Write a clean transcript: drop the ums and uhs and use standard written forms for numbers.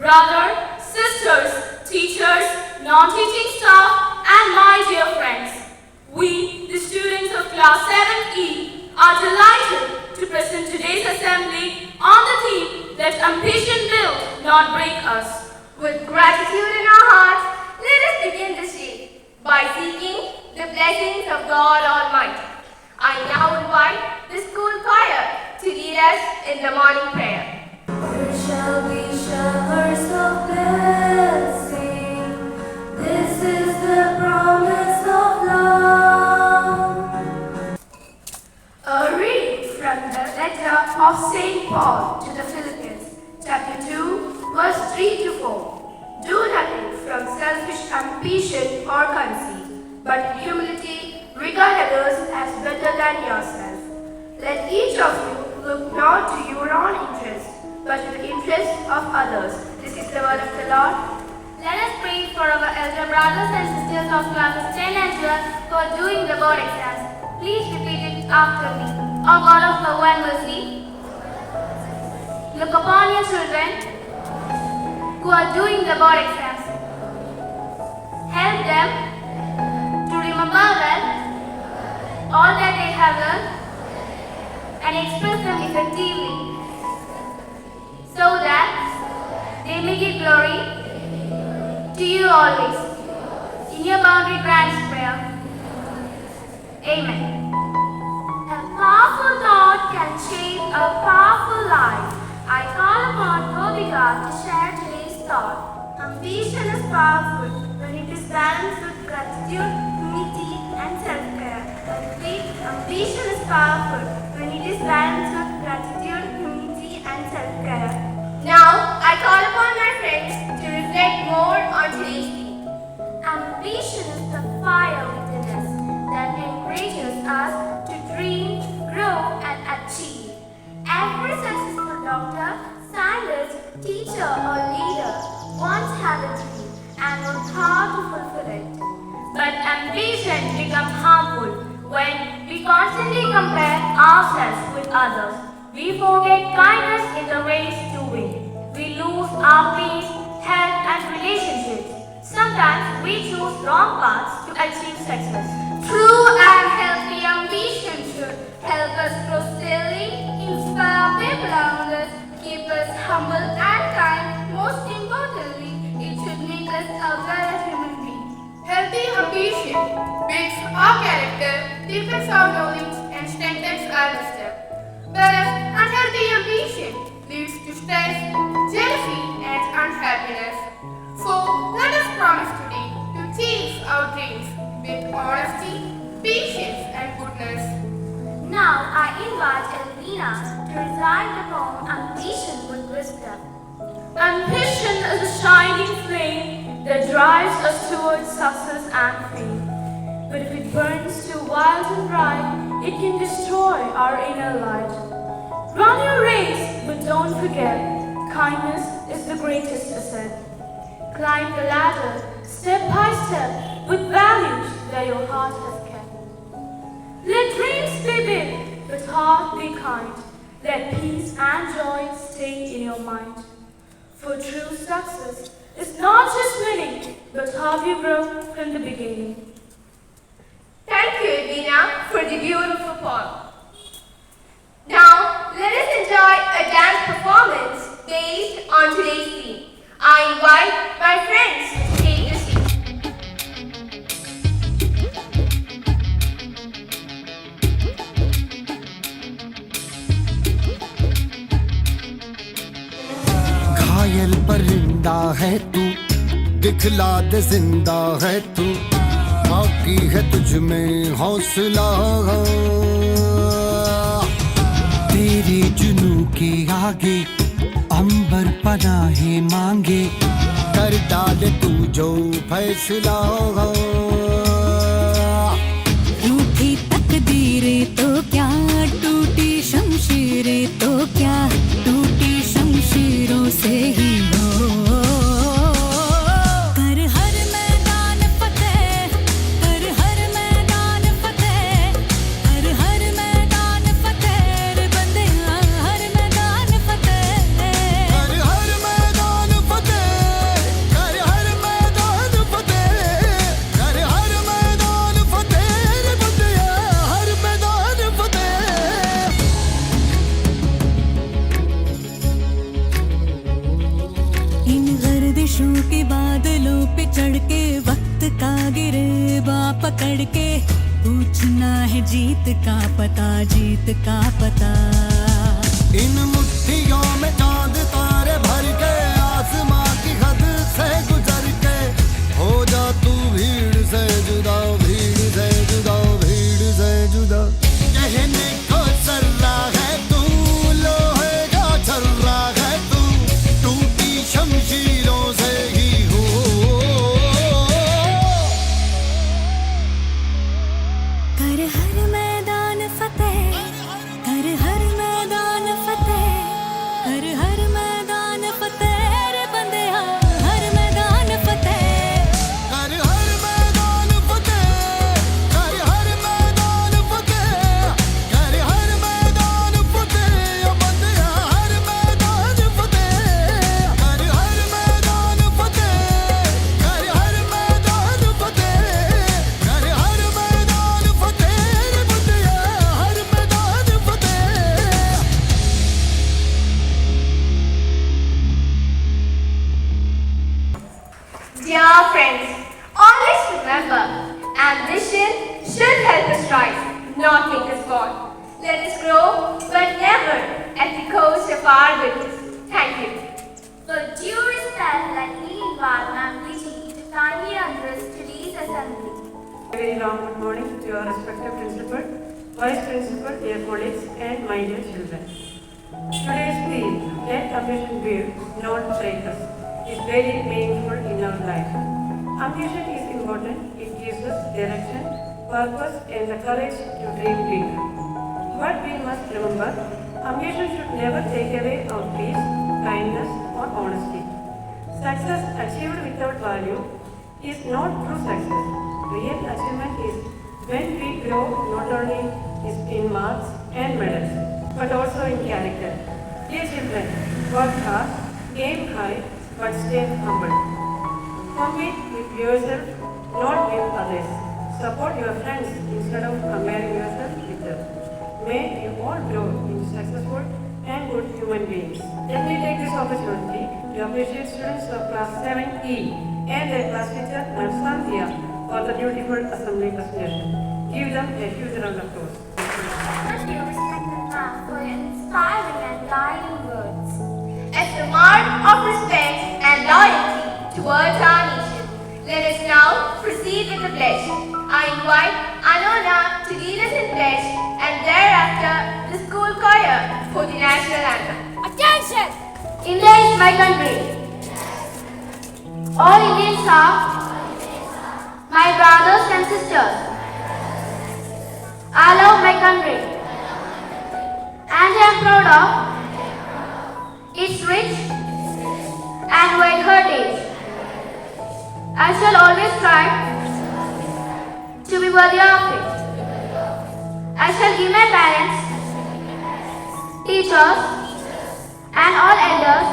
brother, sisters, teachers, non-teaching staff, and my dear friends. We, the students of Class 7E, are delighted to present today's assembly on the theme, Let Ambition Build, Not Break Us. With gratitude in our hearts, let us begin this day by seeking the blessings of God Almighty. I now invite the school choir to lead us in the morning prayer. There shall be showers of blessing. This is the promise of love. A reading from the letter of St. Paul to the Philippians, chapter 2, verse 3 to 4. Do nothing from selfish ambition or conceit, but in humility regard others as better than yourself. Let each of you look not to your own interest, but to the interest of others. This is the word of the Lord. Let us pray for our elder brothers and sisters of classes 10 and 12 who are doing the board exams. Please repeat it after me. O God of love and mercy, look upon your children who are doing the board exams. Help them to remember well all that they have learned and express them effectively so that they may give glory to you always. In your boundary branch prayer. Amen. A powerful thought can shape a powerful life. I call upon Holy God to share today's thought. Ambition is powerful when it is balanced with gratitude, humility, and self-care. Ambition is powerful when it is balanced with gratitude, humility, and self-care. Now, I call upon my friends to reflect more on today's theme. Ambition is the fire within us that encourages us to dream, grow, and achieve. Every successful doctor, scientist, teacher, or leader once had a dream and worked hard to fulfill it. But ambition becomes harmful when we constantly compare ourselves with others. We forget kindness in the race to win. We lose our peace, health, and relationships. Sometimes we choose wrong paths to achieve success. True and healthy ambition should help us grow steadily, inspire people around us, keep us humble and kind. Most importantly, it should make us a better human being. Healthy ambition builds our character, deepens our knowledge, and strengthens our wisdom. Whereas unhealthy ambition leads to stress, jealousy, and unhappiness. So let us promise today to chase our dreams with honesty, patience, and goodness. Now I invite Elvina to recite the poem Ambition with Wisdom. Ambition is a shining flame that drives us towards success and fame. But if it burns too wild and bright, it can destroy our inner light. Run your race, but don't forget, kindness is the greatest asset. Climb the ladder, step by step, with values that your heart has kept. Let dreams be big, but heart be kind. Let peace and joy stay in your mind. For true success is not just winning, but how you grow from the beginning. Thank you, Elvina, for the beautiful poem. Now, let us enjoy a dance performance based on today's theme. I invite my friends to take the seat. घायल परिंदा है तू, दिखला दे जिंदा है तू, बाकी है तुझ में हौसला। तेरे जुनू के आगे अंबर पनाहे मांगे, कर डाले तू जो फैसला। रूठी तकदीरें तो क्या, टूटी शमशीरें तो क्या, टूटी शमशीरों से ही हो। कर हर मैदान फतेह, कर हर मैदान फतेह, कर हर मैदान फतेह रे बंदे, हर मैदान फतेह, हर मैदान फतेह। इन गर्दिशों के बादलों पे चढ़ के वक्त का गिरेबा पकड़ के पूछना है जीत का पता, जीत का पता। इन मुट्ठियों में चांद तारे भर के आसमां की हद से गुजर के हो जा तू भीड़ से जुदा, भीड़ से जुदा, भीड़ से जुदा। कहने को सर्रा है तू, लोहे का छर्रा है तू, टूटी शमशीरों से ही हो। कर हर मैदान फतेह, कर हर मैदान फतेह, कर हर मैदान फतेह रे बंदेया, हर मैदान फतेह। कर हर मैदान फतेह, कर हर मैदान फतेह, कर हर मैदान फतेह, ओ बंदिया हर मैदान फतेह। कर हर मैदान फतेह, कर हर मैदान फतेह, कर हर मैदान फतेह रे बंदिया हर मैदान फतेह। Dear friends, always remember, ambition should help us rise, not make us fall. Let us grow, but never at the cost of our goodness. Thank you. For due respect, let me invite Ma'am Viji to kindly address today's assembly. Very long good morning to your respected principal, vice principal, dear colleagues, and my dear children. Today's theme, let ambition build, not break us, is very meaningful in our life. Ambition is important. It gives us direction, purpose, and the courage to dream big. But we must remember, ambition should never take away our peace, kindness, or honesty. Success achieved without value is not true success. Real achievement is when we grow not only in marks and medals, but also in character. Dear children, work hard, aim high, but stay humble. Compete with yourself, not with others. Support your friends instead of comparing yourself with them. May you all grow into successful and good human beings. Let me take this opportunity to appreciate students of class 7E and their class teacher, Ms. Sandhya, for the beautiful assembly presentation. Give them a huge round of applause. Thank you, respected ma'am, for your inspiring and guiding words. As a mark of respect and loyalty towards our nation, let us now proceed with the pledge. I invite Anona to lead us in pledge and thereafter the school choir for the national anthem. Attention! India is my country. All Indians are my brothers and sisters. I love my country and I am proud of its rich and wide heritage. I shall always strive to be worthy of it. I shall give my parents, teachers, and all elders